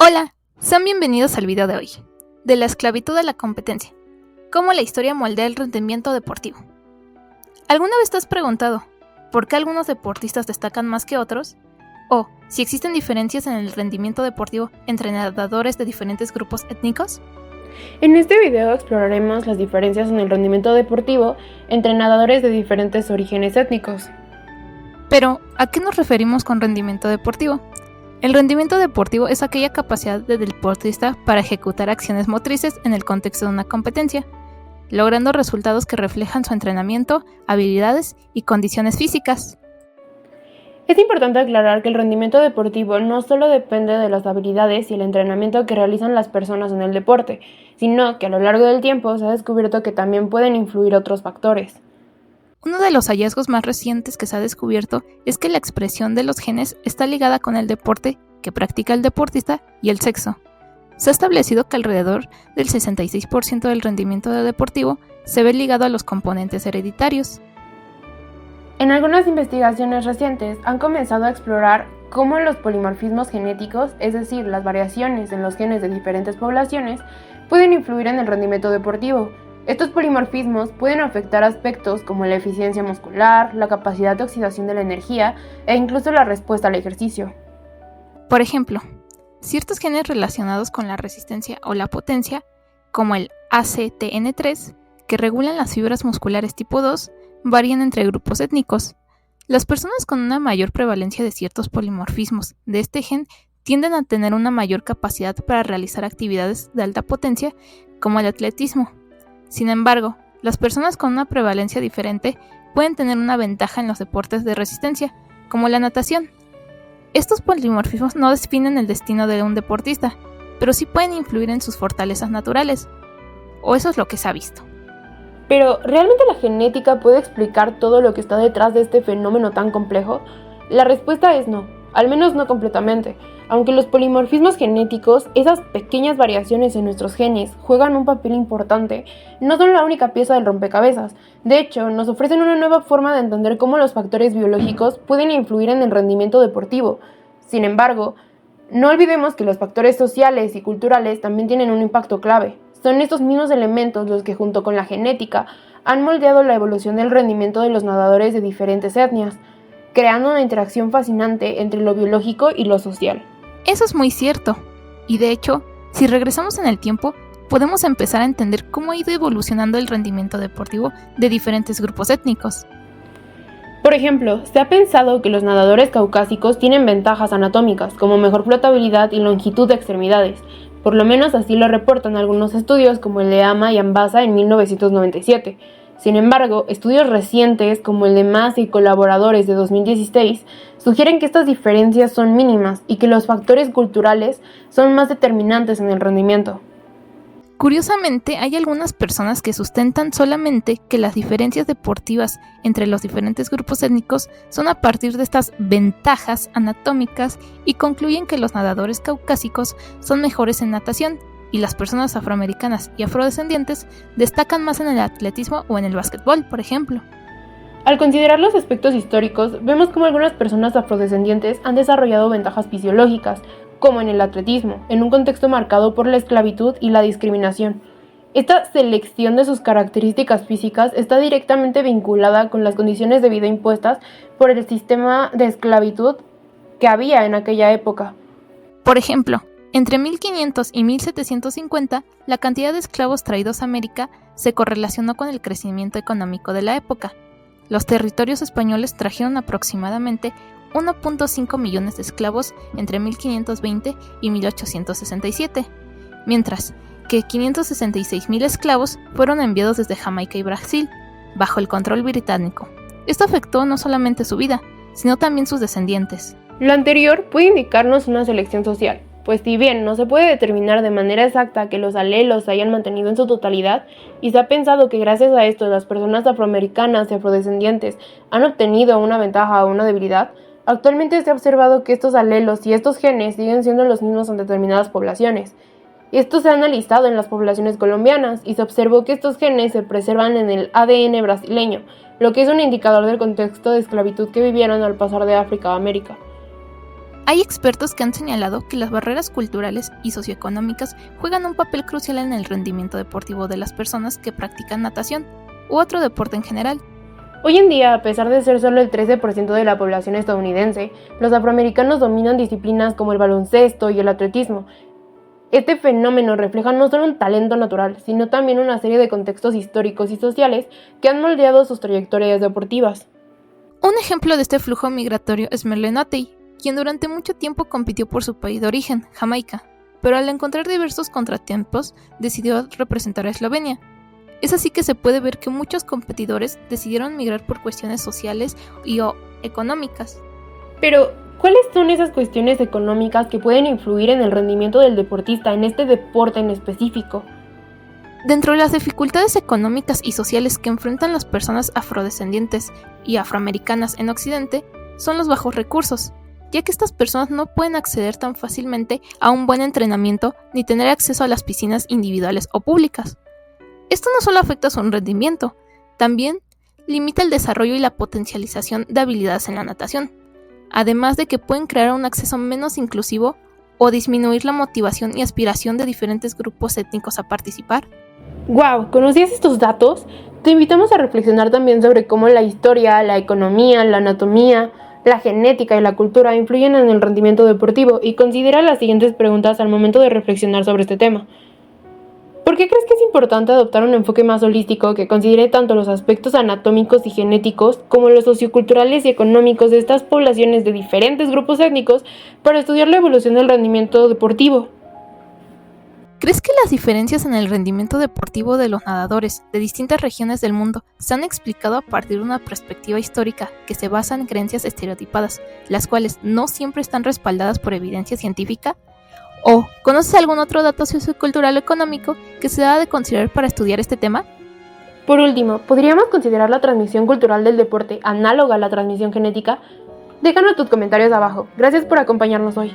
Hola, sean bienvenidos al video de hoy, de la esclavitud a la competencia, cómo la historia moldea el rendimiento deportivo. ¿Alguna vez te has preguntado por qué algunos deportistas destacan más que otros? ¿O si existen diferencias en el rendimiento deportivo entre nadadores de diferentes grupos étnicos? En este video exploraremos las diferencias en el rendimiento deportivo entre nadadores de diferentes orígenes étnicos. Pero, ¿a qué nos referimos con rendimiento deportivo? El rendimiento deportivo es aquella capacidad del deportista para ejecutar acciones motrices en el contexto de una competencia, logrando resultados que reflejan su entrenamiento, habilidades y condiciones físicas. Es importante aclarar que el rendimiento deportivo no solo depende de las habilidades y el entrenamiento que realizan las personas en el deporte, sino que a lo largo del tiempo se ha descubierto que también pueden influir otros factores. Uno de los hallazgos más recientes que se ha descubierto es que la expresión de los genes está ligada con el deporte que practica el deportista y el sexo. Se ha establecido que alrededor del 66% del rendimiento deportivo se ve ligado a los componentes hereditarios. En algunas investigaciones recientes han comenzado a explorar cómo los polimorfismos genéticos, es decir, las variaciones en los genes de diferentes poblaciones, pueden influir en el rendimiento deportivo. Estos polimorfismos pueden afectar aspectos como la eficiencia muscular, la capacidad de oxidación de la energía e incluso la respuesta al ejercicio. Por ejemplo, ciertos genes relacionados con la resistencia o la potencia, como el ACTN3, que regulan las fibras musculares tipo 2, varían entre grupos étnicos. Las personas con una mayor prevalencia de ciertos polimorfismos de este gen tienden a tener una mayor capacidad para realizar actividades de alta potencia, como el atletismo. Sin embargo, las personas con una prevalencia diferente pueden tener una ventaja en los deportes de resistencia, como la natación. Estos polimorfismos no definen el destino de un deportista, pero sí pueden influir en sus fortalezas naturales, o eso es lo que se ha visto. Pero, ¿realmente la genética puede explicar todo lo que está detrás de este fenómeno tan complejo? La respuesta es no, al menos no completamente. Aunque los polimorfismos genéticos, esas pequeñas variaciones en nuestros genes, juegan un papel importante, no son la única pieza del rompecabezas. De hecho, nos ofrecen una nueva forma de entender cómo los factores biológicos pueden influir en el rendimiento deportivo. Sin embargo, no olvidemos que los factores sociales y culturales también tienen un impacto clave. Son estos mismos elementos los que, junto con la genética, han moldeado la evolución del rendimiento de los nadadores de diferentes etnias, creando una interacción fascinante entre lo biológico y lo social. Eso es muy cierto, y de hecho, si regresamos en el tiempo, podemos empezar a entender cómo ha ido evolucionando el rendimiento deportivo de diferentes grupos étnicos. Por ejemplo, se ha pensado que los nadadores caucásicos tienen ventajas anatómicas, como mejor flotabilidad y longitud de extremidades. Por lo menos así lo reportan algunos estudios como el de Ama y Ambassa en 1997. Sin embargo, estudios recientes como el de Mas y colaboradores de 2016 sugieren que estas diferencias son mínimas y que los factores culturales son más determinantes en el rendimiento. Curiosamente, hay algunas personas que sustentan solamente que las diferencias deportivas entre los diferentes grupos étnicos son a partir de estas ventajas anatómicas y concluyen que los nadadores caucásicos son mejores en natación y las personas afroamericanas y afrodescendientes destacan más en el atletismo o en el básquetbol, por ejemplo. Al considerar los aspectos históricos, vemos cómo algunas personas afrodescendientes han desarrollado ventajas fisiológicas, como en el atletismo, en un contexto marcado por la esclavitud y la discriminación. Esta selección de sus características físicas está directamente vinculada con las condiciones de vida impuestas por el sistema de esclavitud que había en aquella época. Por ejemplo, entre 1500 y 1750, la cantidad de esclavos traídos a América se correlacionó con el crecimiento económico de la época. Los territorios españoles trajeron aproximadamente 1.5 millones de esclavos entre 1520 y 1867, mientras que 566.000 esclavos fueron enviados desde Jamaica y Brasil, bajo el control británico. Esto afectó no solamente su vida, sino también sus descendientes. Lo anterior puede indicarnos una selección social, pues si bien no se puede determinar de manera exacta que los alelos se hayan mantenido en su totalidad, y se ha pensado que gracias a esto las personas afroamericanas y afrodescendientes han obtenido una ventaja o una debilidad, actualmente se ha observado que estos alelos y estos genes siguen siendo los mismos en determinadas poblaciones. Esto se ha analizado en las poblaciones colombianas y se observó que estos genes se preservan en el ADN brasileño, lo que es un indicador del contexto de esclavitud que vivieron al pasar de África a América. Hay expertos que han señalado que las barreras culturales y socioeconómicas juegan un papel crucial en el rendimiento deportivo de las personas que practican natación u otro deporte en general. Hoy en día, a pesar de ser solo el 13% de la población estadounidense, los afroamericanos dominan disciplinas como el baloncesto y el atletismo. Este fenómeno refleja no solo un talento natural, sino también una serie de contextos históricos y sociales que han moldeado sus trayectorias deportivas. Un ejemplo de este flujo migratorio es Merle Ottey, quien durante mucho tiempo compitió por su país de origen, Jamaica, pero al encontrar diversos contratiempos decidió representar a Eslovenia. Es así que se puede ver que muchos competidores decidieron migrar por cuestiones sociales o económicas. Pero, ¿cuáles son esas cuestiones económicas que pueden influir en el rendimiento del deportista en este deporte en específico? Dentro de las dificultades económicas y sociales que enfrentan las personas afrodescendientes y afroamericanas en Occidente son los bajos recursos, ya que estas personas no pueden acceder tan fácilmente a un buen entrenamiento ni tener acceso a las piscinas individuales o públicas. Esto no solo afecta su rendimiento, también limita el desarrollo y la potencialización de habilidades en la natación, además de que pueden crear un acceso menos inclusivo o disminuir la motivación y aspiración de diferentes grupos étnicos a participar. ¡Wow! ¿Conocías estos datos? Te invitamos a reflexionar también sobre cómo la historia, la economía, la anatomía, la genética y la cultura influyen en el rendimiento deportivo y considera las siguientes preguntas al momento de reflexionar sobre este tema. ¿Por qué crees que es importante adoptar un enfoque más holístico que considere tanto los aspectos anatómicos y genéticos como los socioculturales y económicos de estas poblaciones de diferentes grupos étnicos para estudiar la evolución del rendimiento deportivo? ¿Crees que las diferencias en el rendimiento deportivo de los nadadores de distintas regiones del mundo se han explicado a partir de una perspectiva histórica que se basa en creencias estereotipadas, las cuales no siempre están respaldadas por evidencia científica? ¿O conoces algún otro dato sociocultural o económico que se deba de considerar para estudiar este tema? Por último, ¿podríamos considerar la transmisión cultural del deporte análoga a la transmisión genética? Déjanos tus comentarios abajo. Gracias por acompañarnos hoy.